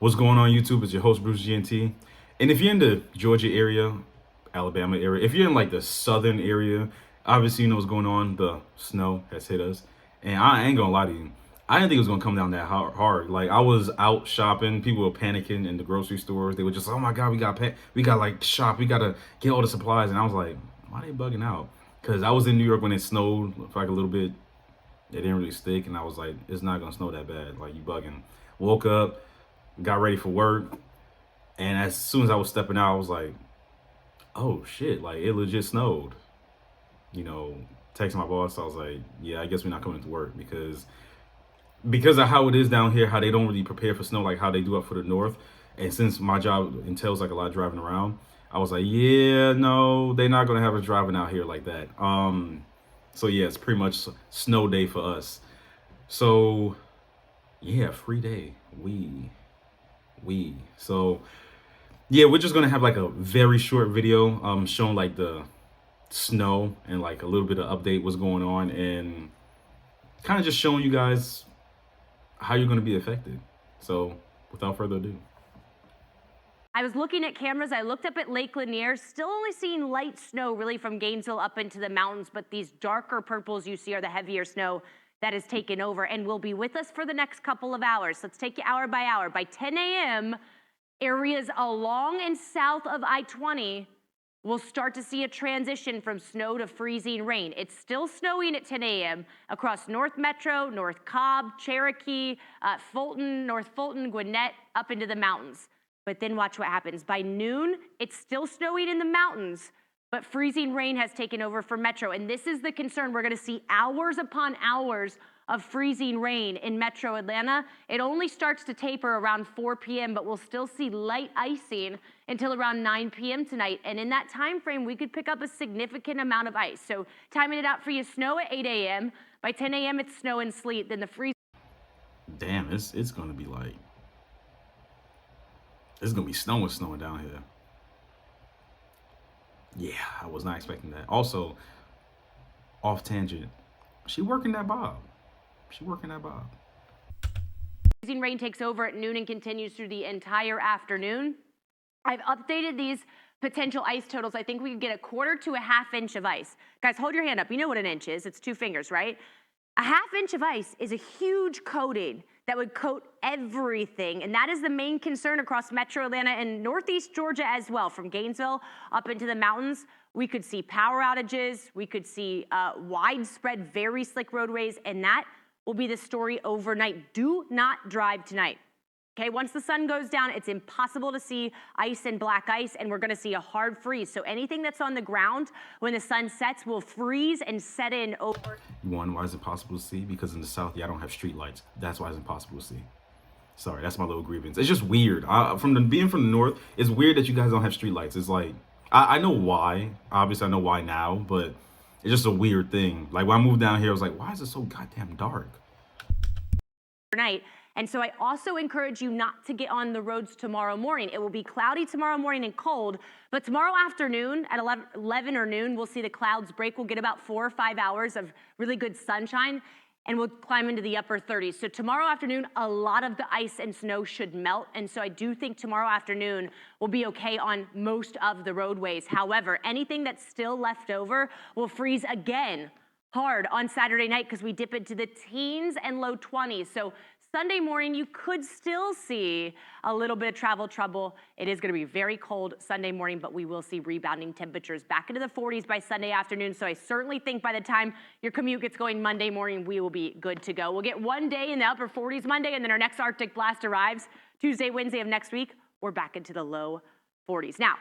What's going on, YouTube? It's your host, Bruce GNT. And if you're in the Georgia area, Alabama area, if you're in like the southern area, obviously you know what's going on. The snow has hit us. And I ain't gonna lie to you, I didn't think it was gonna come down that hard. Like, I was out shopping, people were panicking in the grocery stores. They were just, oh my God, we got like shop, we gotta get all the supplies. And I was like, why are they bugging out? Because I was in New York when it snowed for like a little bit. It didn't really stick, and I was like, it's not gonna snow that bad. Like, you bugging. Woke up, got ready for work, and as soon as I was stepping out, I was like, oh shit, like it legit snowed. You know, texting my boss, I was like, yeah, I guess we're not coming to work because of how it is down here, how they don't really prepare for snow like how they do up for the north. And since my job entails like a lot of driving around, I was like, yeah, no, they're not gonna have us driving out here like that. So yeah, it's pretty much snow day for us. So yeah, free day. So yeah, we're just gonna have like a very short video showing like the snow and like a little bit of update what's going on, and kind of just showing you guys how you're gonna be affected. So without further ado. I was looking at cameras. I looked up at Lake Lanier, still only seeing light snow really from Gainesville up into the mountains, but these darker purples you see are the heavier snow that has taken over and will be with us for the next couple of hours. Let's take you hour by hour. By 10 a.m., areas along and south of I-20 will start to see a transition from snow to freezing rain. It's still snowing at 10 a.m. across North Metro, North Cobb, Cherokee, Fulton, North Fulton, Gwinnett, up into the mountains. But then watch what happens. By noon, it's still snowing in the mountains, but freezing rain has taken over for Metro. And this is the concern. We're going to see hours upon hours of freezing rain in Metro Atlanta. It only starts to taper around 4 p.m., but we'll still see light icing until around 9 p.m. tonight. And in that time frame, we could pick up a significant amount of ice. So timing it out for you, snow at 8 a.m. By 10 a.m., it's snow and sleet. Then the freeze. Damn, it's gonna be like, it's gonna be snowing down here. Yeah, I was not expecting that. Also, off tangent, she working that bob. Freezing rain takes over at noon and continues through the entire afternoon. I've updated these potential ice totals. I think we could get a quarter to a half inch of ice. Guys, hold your hand up. You know what an inch is. It's 2 fingers, right? A half inch of ice is a huge coating that would coat everything. And that is the main concern across Metro Atlanta and Northeast Georgia as well. From Gainesville up into the mountains, we could see power outages. We could see widespread, very slick roadways. And that will be the story overnight. Do not drive tonight. Okay, once the sun goes down, it's impossible to see ice and black ice, and we're gonna see a hard freeze. So anything that's on the ground when the sun sets will freeze and set in over. One, why is it possible to see? Because in the South, y'all don't have street lights. That's why it's impossible to see. Sorry, that's my little grievance. It's just weird. Being from the North, it's weird that you guys don't have street lights. It's like, I know why. Obviously, I know why now, but it's just a weird thing. Like, when I moved down here, I was like, why is it so goddamn dark? Night. And so I also encourage you not to get on the roads tomorrow morning. It will be cloudy tomorrow morning and cold, but tomorrow afternoon at 11 or noon, we'll see the clouds break. We'll get about 4 or 5 hours of really good sunshine, and we'll climb into the upper 30s. So tomorrow afternoon, a lot of the ice and snow should melt. And so I do think tomorrow afternoon will be okay on most of the roadways. However, anything that's still left over will freeze again hard on Saturday night because we dip into the teens and low 20s. So Sunday morning, you could still see a little bit of travel trouble. It is going to be very cold Sunday morning, but we will see rebounding temperatures back into the 40s by Sunday afternoon. So I certainly think by the time your commute gets going Monday morning, we will be good to go. We'll get one day in the upper 40s Monday, and then our next Arctic blast arrives Tuesday, Wednesday of next week. We're back into the low 40s. Now,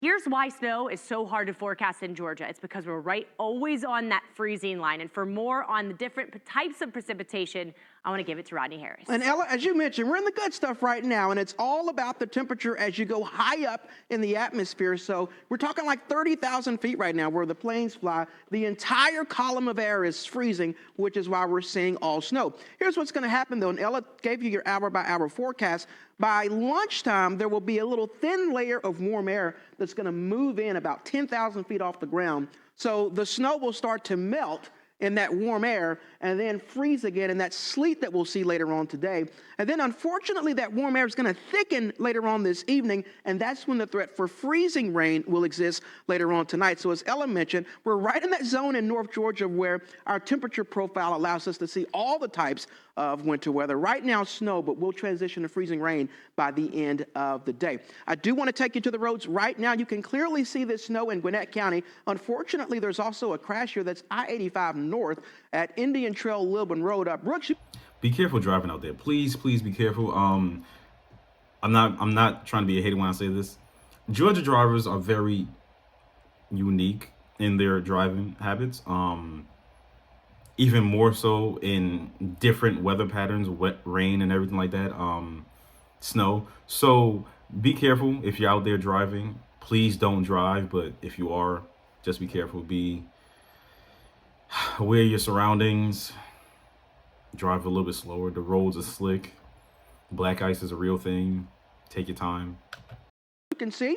here's why snow is so hard to forecast in Georgia. It's because we're always on that freezing line. And for more on the different types of precipitation, I want to give it to Rodney Harris. And Ella, as you mentioned, we're in the good stuff right now, and it's all about the temperature as you go high up in the atmosphere. So we're talking like 30,000 feet right now where the planes fly. The entire column of air is freezing, which is why we're seeing all snow. Here's what's going to happen, though, and Ella gave you your hour-by-hour forecast. By lunchtime, there will be a little thin layer of warm air that's going to move in about 10,000 feet off the ground. So the snow will start to melt in that warm air and then freeze again in that sleet that we'll see later on today. And then unfortunately that warm air is going to thicken later on this evening, and that's when the threat for freezing rain will exist later on tonight. So as Ella mentioned, we're right in that zone in North Georgia where our temperature profile allows us to see all the types of winter weather. Right now, snow, but we'll transition to freezing rain by the end of the day. I do want to take you to the roads right now. You can clearly see this snow in Gwinnett County. Unfortunately, there's also a crash here that's I-85 north at Indian Trail, Lilburn Road. Brooks, Be careful driving out there. Please, please be careful. I'm not trying to be a hater when I say this. Georgia drivers are very unique in their driving habits. Even more so in different weather patterns, wet, rain, and everything like that, snow. So be careful if you're out there driving. Please don't drive, but if you are, just be careful. Be aware of your surroundings. Drive a little bit slower. The roads are slick. Black ice is a real thing. Take your time. you can see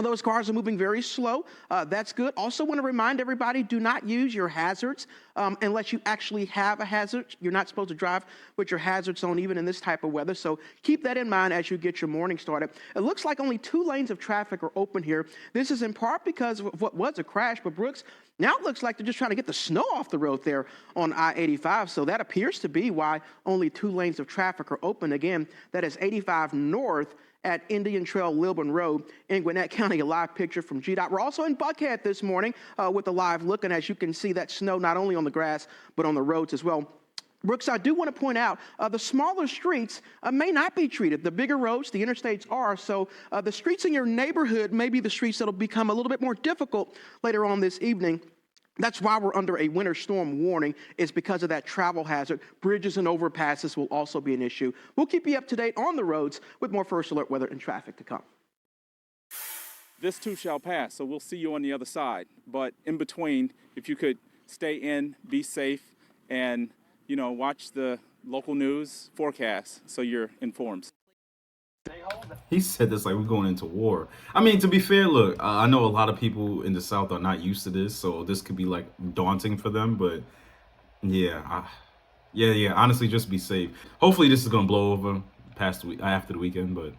those cars are moving very slow. That's good. Also want to remind everybody, do not use your hazards unless you actually have a hazard. You're not supposed to drive with your hazards on even in this type of weather. So keep that in mind as you get your morning started. It looks like only 2 lanes of traffic are open here. This is in part because of what was a crash, but Brooks, now it looks like they're just trying to get the snow off the road there on I-85. So that appears to be why only 2 lanes of traffic are open. Again, that is 85 north at Indian Trail, Lilburn Road in Gwinnett County. A live picture from GDOT. We're also in Buckhead this morning with a live look, and as you can see, that snow not only on the grass, but on the roads as well. Brooks, I do want to point out the smaller streets may not be treated. The bigger roads, the interstates are. So the streets in your neighborhood may be the streets that will become a little bit more difficult later on this evening. That's why we're under a winter storm warning, is because of that travel hazard. Bridges and overpasses will also be an issue. We'll keep you up to date on the roads with more first alert weather and traffic to come. This too shall pass, so we'll see you on the other side. But in between, if you could stay in, be safe, and watch the local news forecast so you're informed. He said this like we're going into war. I mean, to be fair, look, I know a lot of people in the South are not used to this, so this could be like daunting for them. But yeah, honestly, just be safe. Hopefully, this is gonna blow over after the weekend. But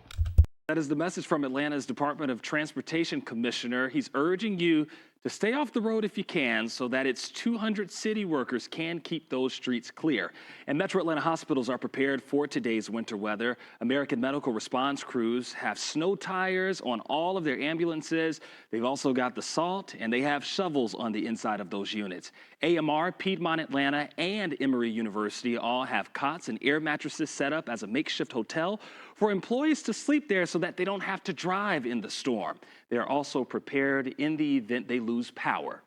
that is the message from Atlanta's Department of Transportation Commissioner. He's urging you to stay off the road if you can so that its 200 city workers can keep those streets clear. And Metro Atlanta hospitals are prepared for today's winter weather. American medical response crews have snow tires on all of their ambulances. They've also got the salt, and they have shovels on the inside of those units. AMR, Piedmont Atlanta, and Emory University all have cots and air mattresses set up as a makeshift hotel for employees to sleep there so that they don't have to drive in the storm. They're also prepared in the event they lose power.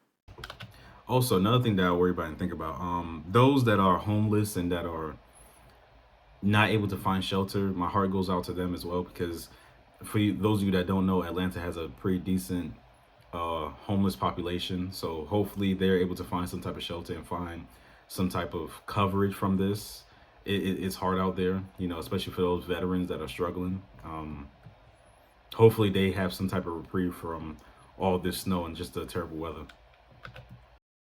also another thing that I worry about and think about, those that are homeless and that are not able to find shelter, my heart goes out to them as well, because those of you that don't know, Atlanta has a pretty decent homeless population. So hopefully they're able to find some type of shelter and find some type of coverage from this. It's hard out there, especially for those veterans that are struggling. Hopefully they have some type of reprieve from all this snow and just the terrible weather.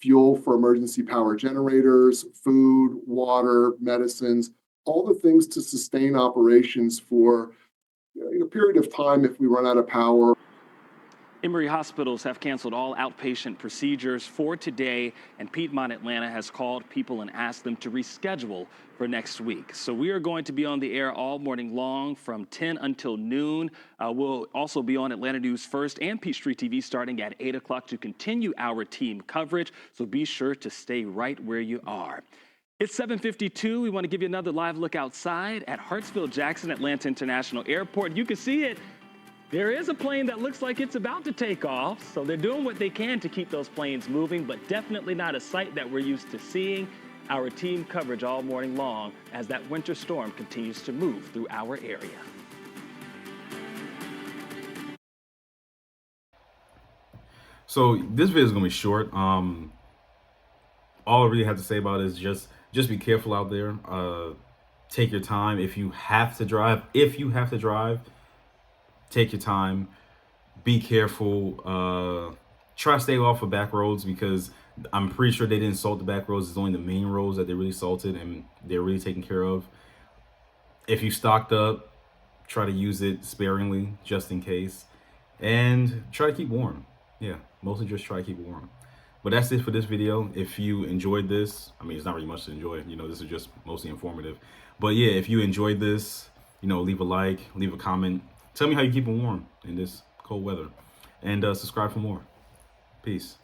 Fuel for emergency power generators, food, water, medicines, all the things to sustain operations for a period of time if we run out of power. Emory hospitals have canceled all outpatient procedures for today, and Piedmont Atlanta has called people and asked them to reschedule for next week. So we are going to be on the air all morning long from 10 until noon. We'll also be on Atlanta News First and Peachtree TV starting at 8 o'clock to continue our team coverage. So be sure to stay right where you are. It's 7:52. We want to give you another live look outside at Hartsfield-Jackson Atlanta International Airport. You can see it. There is a plane that looks like it's about to take off, so they're doing what they can to keep those planes moving, but definitely not a sight that we're used to seeing. Our team coverage all morning long as that winter storm continues to move through our area. So this video is gonna be short. All I really have to say about it is just be careful out there. Take your time. If you have to drive, take your time, be careful, try to stay off of back roads, because I'm pretty sure they didn't salt the back roads. It's only the main roads that they really salted and they're really taken care of. If you stocked up, try to use it sparingly just in case, and try to keep warm. Yeah, mostly just try to keep warm. But that's it for this video. If you enjoyed this, I mean, it's not really much to enjoy. You know, this is just mostly informative. But yeah, if you enjoyed this, you know, leave a like, leave a comment. Tell me how you keep it warm in this cold weather. And subscribe for more. Peace.